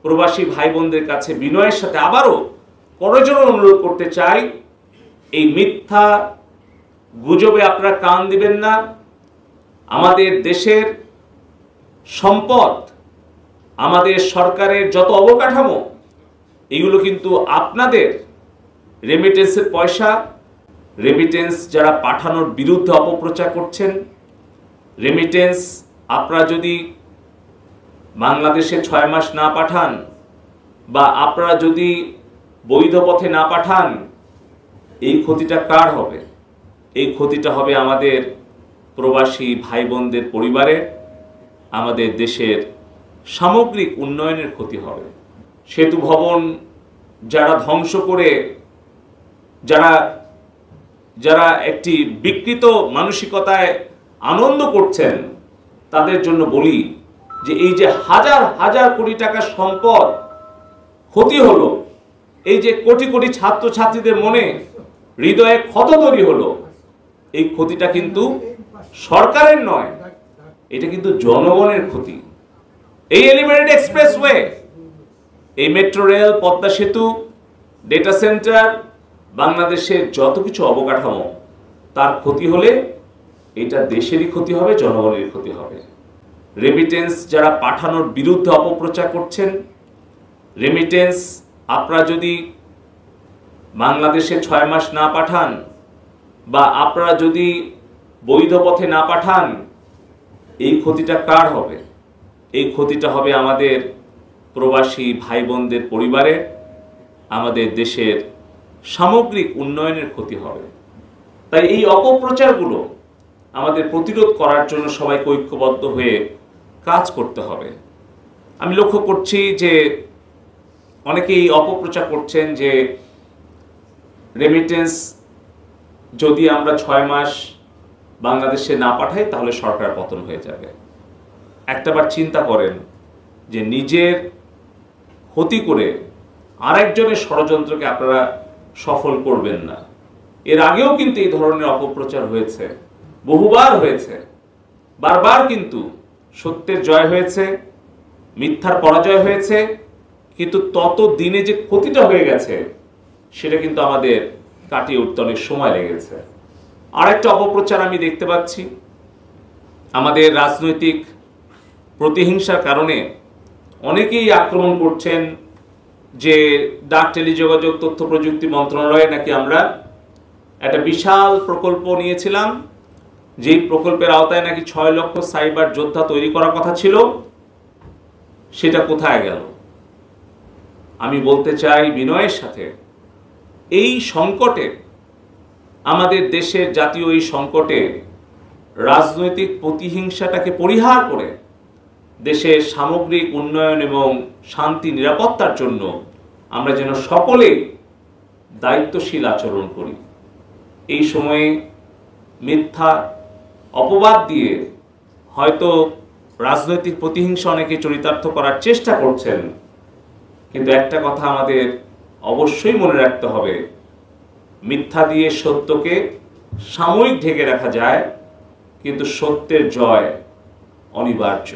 প্রবাসী ভাই বোনদের কাছে বিনয়ের সাথে আবারও করজোড়ে অনুরোধ করতে চাই, এই মিথ্যা গুজবে আপনারা কান দিবেন না। আমাদের দেশের সম্পদ, আমাদের সরকারের যত অবকাঠামো, এগুলো কিন্তু আপনাদের রেমিটেন্সের পয়সা। রেমিটেন্স যারা পাঠানোর বিরুদ্ধে অপপ্রচার করছেন, রেমিটেন্স আপনারা যদি বাংলাদেশে 6 মাস না পাঠান বা আপনারা যদি বৈধ পথে না পাঠান, এই ক্ষতিটা কার হবে? এই ক্ষতিটা হবে আমাদের প্রবাসী ভাই বোনদের পরিবারের, আমাদের দেশের সামগ্রিক উন্নয়নের ক্ষতি হবে। সেতু ভবন যারা ধ্বংস করে, যারা একটি বিকৃত মানসিকতায় আনন্দ করছেন, তাদের জন্য বলি যে এই যে হাজার হাজার কোটি টাকার সম্পদ ক্ষতি হলো, এই যে কোটি কোটি ছাত্রছাত্রীদের মনে হৃদয়ে ক্ষত তৈরি হলো, এই ক্ষতিটা কিন্তু সরকারের নয়, এটা কিন্তু জনগণের ক্ষতি। এই এলিভেটেড এক্সপ্রেসওয়ে, এই মেট্রো রেল, পদ্মা সেতু, ডেটা সেন্টার, বাংলাদেশের যত কিছু অবকাঠামো, তার ক্ষতি হলে এটা দেশেরই ক্ষতি হবে, জনগণের ক্ষতি হবে। রেমিটেন্স যারা পাঠানোর বিরুদ্ধে অপপ্রচার করছেন, রেমিটেন্স আপনারা যদি বাংলাদেশে 6 মাস না পাঠান বা আপনারা যদি বৈধ পথে না পাঠান, এই ক্ষতিটা কার হবে? এই ক্ষতিটা হবে আমাদের প্রবাসী ভাই বোনদের পরিবারের, আমাদের দেশের সামগ্রিক উন্নয়নের ক্ষতি হবে। তাই এই অপপ্রচারগুলো আমাদের প্রতিরোধ করার জন্য সবাইকে ঐক্যবদ্ধ হয়ে কাজ করতে হবে। আমি লক্ষ্য করছি যে অনেকেই অপপ্রচার করছেন যে রেমিটেন্স যদি আমরা 6 মাস বাংলাদেশে না পাঠাই তাহলে সরকার পতন হয়ে যাবে। একটাবার চিন্তা করেন যে নিজের ক্ষতি করে আরেকজনের ষড়যন্ত্রকে আপনারা সফল করবেন না। এর আগেও কিন্তু এই ধরনের অপপ্রচার হয়েছে, বহুবার হয়েছে, বারবার কিন্তু সত্যের জয় হয়েছে, মিথ্যার পরাজয় হয়েছে, কিন্তু তত দিনে যে ক্ষতিটা হয়ে গেছে সেটা কিন্তু আমাদের কাটিয়ে উঠতে অনেক সময় লেগেছে। আরেকটা অপপ্রচার আমি দেখতে পাচ্ছি, আমাদের রাজনৈতিক প্রতিহিংসার কারণে অনেকেই আক্রমণ করছেন যে ডাক টেলিযোগাযোগ তথ্য প্রযুক্তি মন্ত্রণালয়ে নাকি আমরা একটা বিশাল প্রকল্প নিয়েছিলাম, যেই প্রকল্পের আওতায় নাকি 6 লক্ষ সাইবার যোদ্ধা তৈরি করার কথা ছিল, সেটা কোথায় গেল? আমি বলতে চাই বিনয়ের সাথে, এই সংকটে, আমাদের দেশের জাতীয় এই সংকটে রাজনৈতিক প্রতিহিংসাটাকে পরিহার করে দেশের সামগ্রিক উন্নয়ন এবং শান্তি নিরাপত্তার জন্য আমরা যেন সকলে দায়িত্বশীল আচরণ করি। এই সময়ে মিথ্যা অপবাদ দিয়ে হয়তো রাজনৈতিক প্রতিহিংসা অনেকে চরিতার্থ করার চেষ্টা করছেন, কিন্তু একটা কথা আমাদের অবশ্যই মনে রাখতে হবে, মিথ্যা দিয়ে সত্যকে সাময়িক ঢেকে রাখা যায়, কিন্তু সত্যের জয় অনিবার্য।